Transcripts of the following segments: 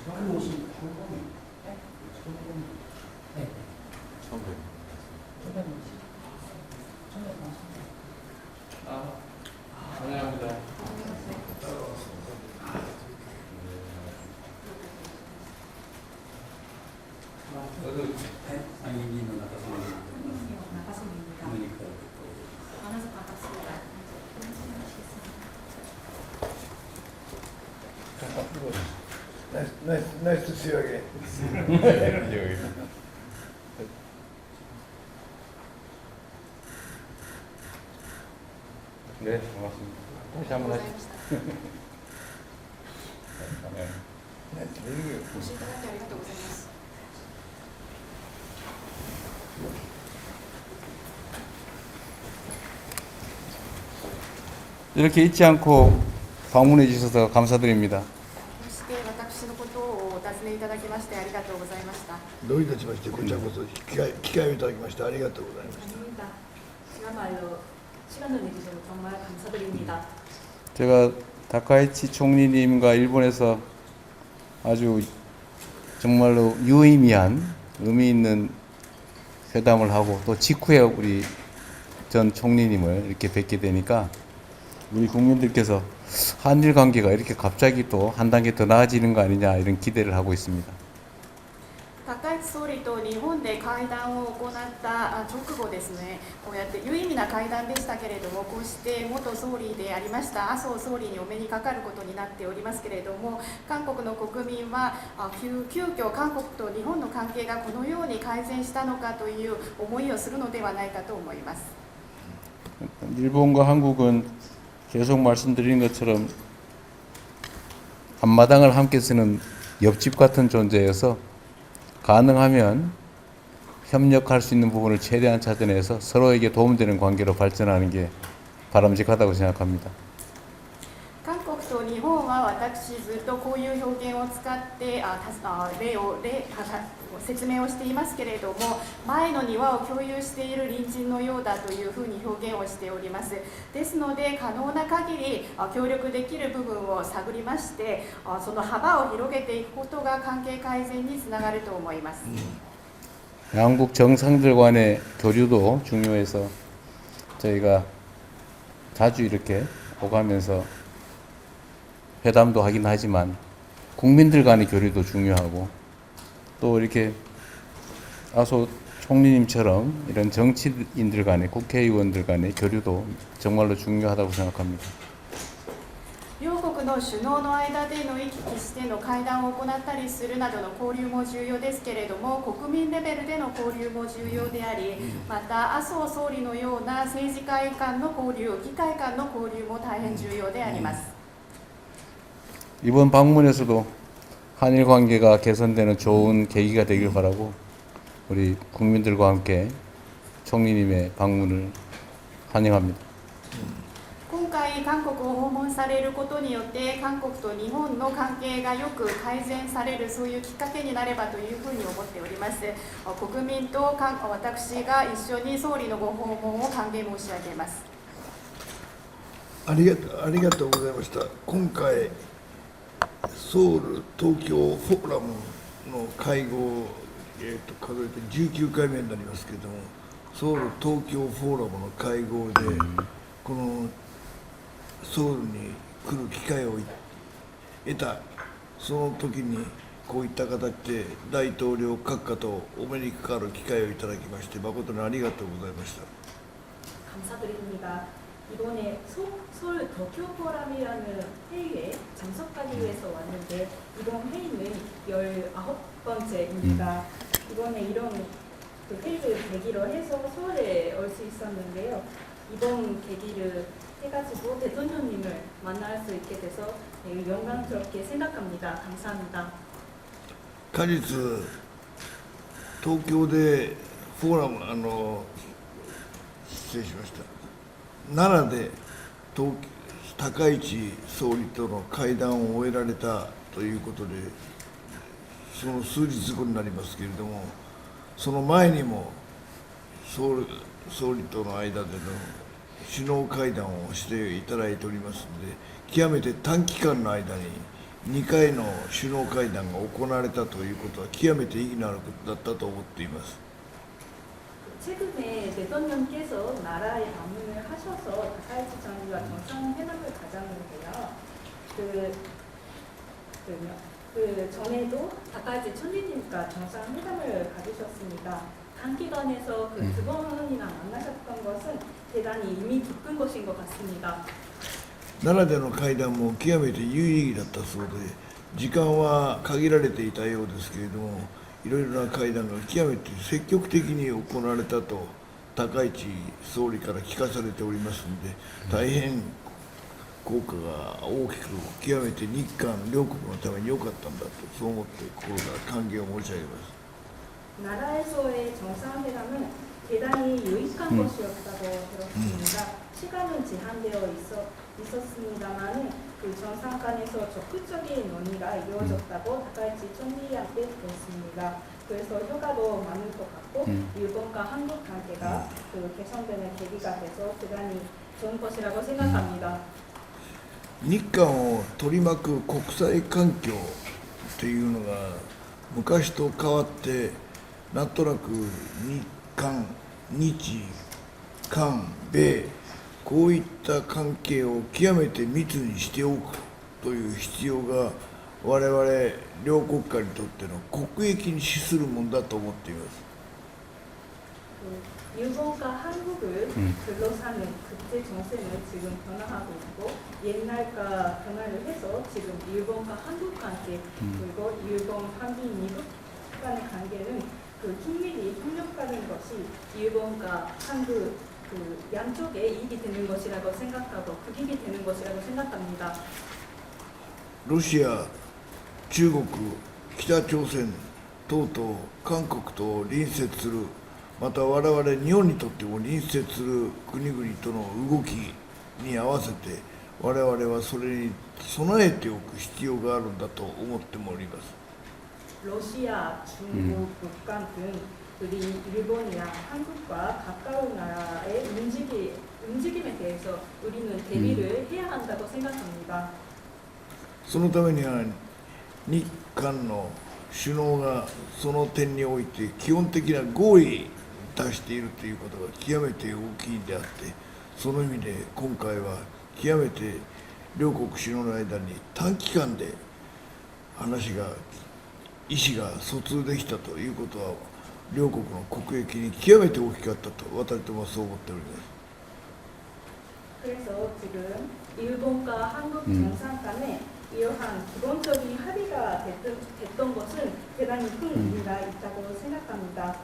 처음 오신 한국인. 네. 처음. 네. 처음 뵙 환영합니다. 아니 이는 나가십니다. 그러니까 만나서 반갑습니다. Nice to see you again. 네, 반갑습니다. 다시 한번 하시죠. 네. Nice to meet you. ご視聴いただきありがとうございます。 이렇게 잊지 않고 방문해 주셔서 감사드립니다. こうして私のことをお尋ねいただきましてありがとうございました。 どういたしまして、こちらこそ機会をいただきましてありがとうございました。 아닙니다. 시간말로 시간을 내주셔서 정말 감사드립니다. 제가 다카이치 총리님과 일본에서 아주 정말로 유의미한 의미 있는 회담을 하고 또 직후에 우리 전 총리님을 이렇게 뵙게 되니까 우리 국민들께서 한일 관계가 이렇게 갑자기 또 한 단계 더 나아지는 거 아니냐 이런 기대를 하고 있습니다. 高市総理と日本で会談を行った直後ですね、こうやって有意味な会談でしたけれども、こうして元総理でありました麻生総理にお目にかかることになっておりますけれども、韓国の国民は急遽韓国と日本の関係がこのように改善したのかという思いをするのではないかと思います。 일본과 한국은 계속 말씀드린 것처럼 앞마당을 함께 쓰는 옆집 같은 존재여서 가능하면 협력할 수 있는 부분을 최대한 찾아내서 서로에게 도움되는 관계로 발전하는 게 바람직하다고 생각합니다. 韓国と日本は私ずっとこういう表現を使って説明をしていますけれども、前の庭を共有している隣人のようだというふうに表現をしております。ですので可能な限り協力できる部分を探りまして、その幅を広げていくことが関係改善につながると思います。 양국 정상들 간의 교류도 중요해서 저희가 자주 이렇게 오가면서 회담도 하긴 하지만 국민들 간의 교류도 중요하고 또 이렇게 아소 총리님처럼 이런 정치인들 간의 국회의원들 간의 교류도 정말로 중요하다고 생각합니다. 両国の首脳の間での行き来しての会談を行ったりするなどの交流も重要ですけれども、国民レベルでの交流も重要であり、また麻生総理のような政治家間の交流、議会間の交流も大変重要であります。 이번 방문에서도 한일 관계가 개선되는 좋은 계기가 되길 바라고 우리 국민들과 함께 총리님의 방문을 환영합니다. 今回韓国を訪問されることによって韓国と日本の関係がよく改善される、そういうきっかけになればというふうに思っております。国民と私が一緒に総理のご訪問を歓迎申し上げます。ありがとうございました。今回ソウル東京フォーラムの会合、数えて19回目になりますけれども、ソウル東京フォーラムの会合でこのソウルに来る機会を得た、その時にこういった形で大統領閣下とお目にかかる機会をいただきまして誠にありがとうございました。 감사드립니다. 이번에 서울 도쿄 포럼이라는 회의에 참석하기 위해서 왔는데 이번 회의는 19번째입니다. 이번에 이런 회의를 계기로 해서 서울에 올 수 있었는데요. 이번 계기를 해가지고 대통령님을 만날 수 있게 돼서 영광스럽게 생각합니다. 감사합니다. 果実東京でフォーラム失礼しました。奈良で高市総理との会談を終えられたということで、その数日後になりますけれども、その前にも総理との間での首脳会談をしていただいておりますので、極めて短期間の間に2回の首脳会談が行われたということは極めて意義のあることだったと思っています。 최근에 대통령께서 나라에 방문을 하셔서 다카이치 총리와 정상회담을 가졌는데요. 그 전에도 다카이치 총리님과 정상회담을 가지셨습니다. 단기간에서 그 두 번이나 만나셨던 것은 대단히 의미 깊은 것인 것 같습니다. 奈良での会談も極めて有意義だったそうで、時間は限られていたようですけれども、いろいろな会談が極めて積極的に行われたと高市総理から聞かされておりますので、大変効果が大きく、極めて日韓両国のために良かったんだと、そう思って心から歓迎を申し上げます。 나라에서의 정상회담은 대단히 유익한 것이었다고 들었습니다. 시간은 제한되어 있었습니다만 그 정상 간에서 적극적인 논의가 이루어졌다고 다카이치 총리한테 들었습니다. 그래서 효과도 많을 것 같고 일본과 한국 관계가 그 개선되는 계기가 돼서 대단히 좋은 것이라고 생각합니다. 日韓を取り巻く国際環境というのが昔と変わって、なんとなく日韓、日韓、米、こういった関係を極めて密にしておくという必要が我々両国家にとっての国益に資するものだと思っています。 일본과 한국을 둘러싸는 국제 정세는 지금 변화하고 있고 옛날과 변화를 해서 지금 일본과 한국 관계 그리고 일본, 한미, 미국 간의 관계는 그 긴밀히 협력하는 것이 일본과 한국 그 양쪽에 이익이 되는 것이라고 생각하고 극익이 되는 것이라고 생각합니다. ロシア、中国、北朝鮮等々韓国と隣接する、また我々日本にとっても隣接する国々との動きに合わせて我々はそれに備えておく必要があるんだと思っております。 러시아, 중국, 북한 등 우리 일본이나 한국과 가까운 나라의 움직임에 대해서 우리는 대비를 해야 한다고 생각합니다. そのためには日韓の首脳がその点において基本的な合意に達しているということが極めて大きいんであって、その意味で今回は極めて両国首脳の間に短期間で話が意思が疎通できたということは両国の国益に極めて大きかったと私どもはそう思っております。 그래서 지금 일본과 한국 정상 간에 이러한 기본적인 합의가 됐던 것은 대단히 큰 의미가 있다고 생각합니다.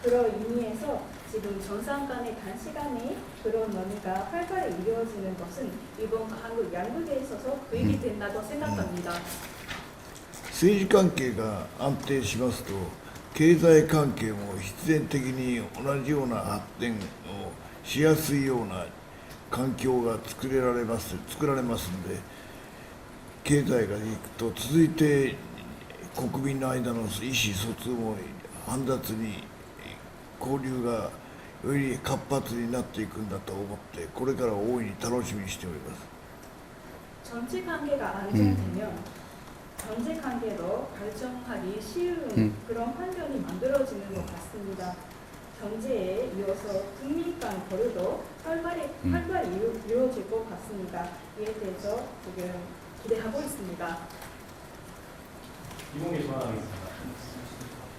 그런 의미에서 지금 정상 간의 단시간에 그런 논의가 활발히 이루어지는 것은 일본과 한국 양국에 있어서 도움이 된다고 생각합니다. 政治関係が安定しますと経済関係も必然的に同じような発展をしやすいような環境が作られますので、経済がいくと続いて国民の間の意思疎通も煩雑に交流がより活発になっていくんだと思ってこれから大いに楽しみにしております。 정치 관계가 안정되면 경제 관계도 발전하기 쉬운 그런 환경이 만들어지는 것 같습니다. 경제에 이어서 국민 간 거래도 활발히 이루어질 것 같습니다. 이에 대해서 지금 기대하고 있습니다. 이봉기 전화하겠습니다.